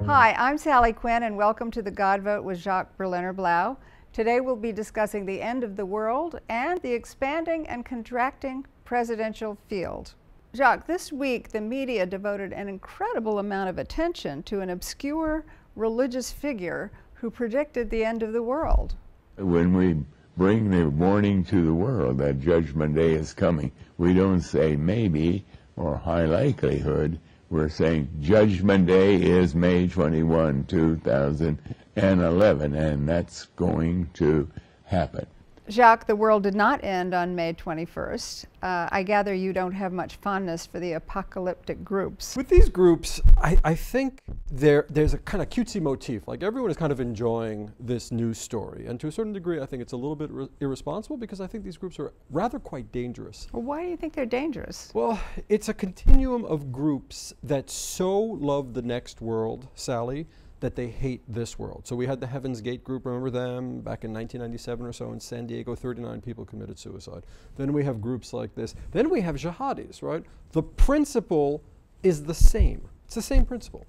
Hi, I'm Sally Quinn, and welcome to the God Vote with Jacques Berlinerblau. Today we'll be discussing the end of the world and the expanding and contracting presidential field. Jacques, this week the media devoted an incredible amount of attention to an obscure religious figure who predicted the end of the world. When we bring the warning to the world that Judgment Day is coming, we don't say maybe or high likelihood. We're saying Judgment Day is May 21, 2011, and that's going to happen. Jacques, the world did not end on May 21st. I gather you don't have much fondness for the apocalyptic groups. With these groups, I think there's a kind of cutesy motif. Like, everyone is kind of enjoying this news story. And to a certain degree, I think it's a little bit irresponsible, because I think these groups are rather quite dangerous. Well, why do you think they're dangerous? Well, it's a continuum of groups that so love the next world, Sally, that they hate this world. So we had the Heaven's Gate group, remember them? Back in 1997 or so in San Diego, 39 people committed suicide. Then we have groups like this. Then we have jihadis, right? The principle is the same. It's the same principle.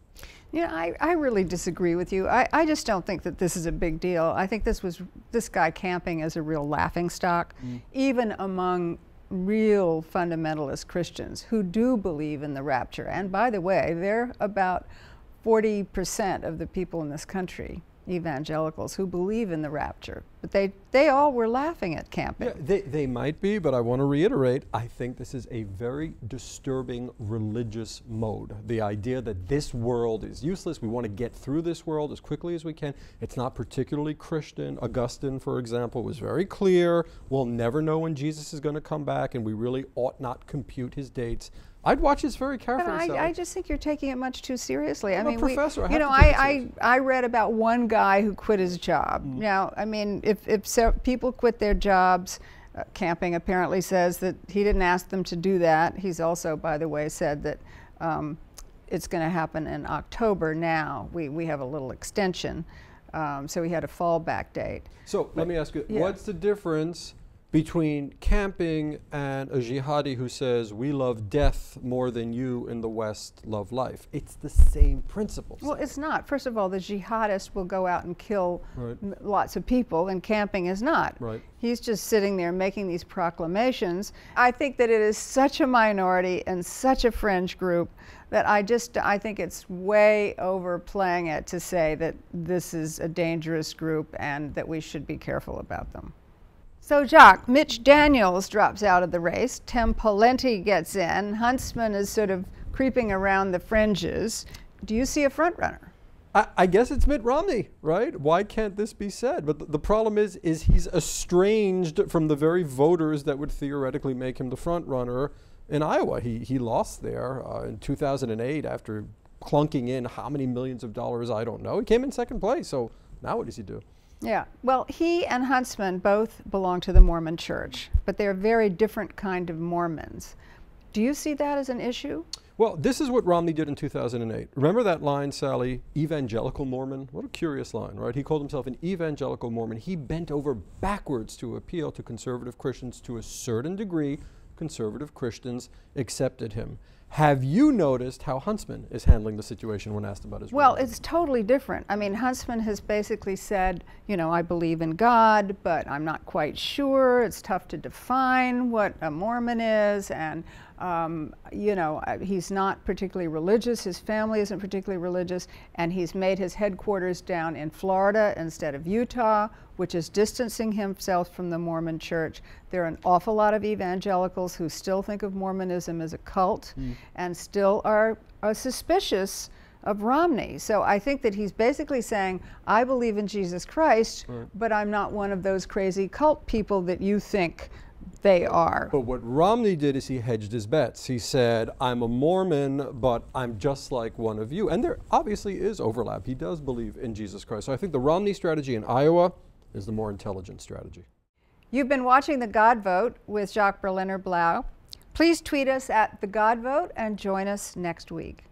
You know, I really disagree with you. I just don't think that this is a big deal. I think this guy camping is a real laughingstock, even among real fundamentalist Christians who do believe in the rapture. And by the way, they're about 40% of the people in this country, evangelicals, who believe in the rapture. But they all were laughing at camping. Yeah, they might be, but I want to reiterate, I think this is a very disturbing religious mode. The idea that this world is useless, we want to get through this world as quickly as we can. It's not particularly Christian. Augustine, for example, was very clear. We'll never know when Jesus is going to come back, and we really ought not compute his dates. I'd watch this very carefully. But I just think you're taking it much too seriously. I'm a professor. I read about one guy who quit his job. Now, I mean, if people quit their jobs, camping apparently says that he didn't ask them to do that. He's also, by the way, said that it's going to happen in October now. We have a little extension, so he had a fallback date. So let me ask you, what's the difference between camping and a jihadi who says, we love death more than you in the West love life? It's the same principles. Well, it's not. First of all, the jihadist will go out and kill lots of people, and camping is not. Right. He's just sitting there making these proclamations. I think that it is such a minority and such a fringe group that I think it's way overplaying it to say that this is a dangerous group and that we should be careful about them. So, Jacques, Mitch Daniels drops out of the race, Tim Pawlenty gets in, Huntsman is sort of creeping around the fringes. Do you see a front runner? I guess it's Mitt Romney, right? Why can't this be said? But the problem is he's estranged from the very voters that would theoretically make him the front runner in Iowa. He lost there in 2008 after clunking in how many millions of dollars, I don't know. He came in second place, so now what does he do? Yeah, well, he and Huntsman both belong to the Mormon Church, but they're very different kind of Mormons. Do you see that as an issue? Well, this is what Romney did in 2008. Remember that line, Sally, evangelical Mormon? What a curious line, right? He called himself an evangelical Mormon. He bent over backwards to appeal to conservative Christians. To a certain degree, conservative Christians accepted him. Have you noticed how Huntsman is handling the situation when asked about his Well, religion? it's totally different. I mean, Huntsman has basically said, you know, I believe in God, but I'm not quite sure. It's tough to define what a Mormon is, and you know, he's not particularly religious. His family isn't particularly religious, and he's made his headquarters down in Florida instead of Utah, which is distancing himself from the Mormon Church. There are an awful lot of evangelicals who still think of Mormonism as a cult and still are suspicious of Romney. So I think that he's basically saying, I believe in Jesus Christ, but I'm not one of those crazy cult people that you think they are. But what Romney did is he hedged his bets. He said, I'm a Mormon, but I'm just like one of you. And there obviously is overlap. He does believe in Jesus Christ. So I think the Romney strategy in Iowa is the more intelligent strategy. You've been watching The God Vote with Jacques Berlinerblau. Please tweet us at The God Vote and join us next week.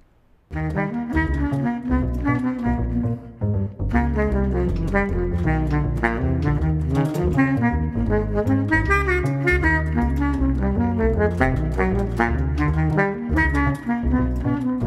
Bye.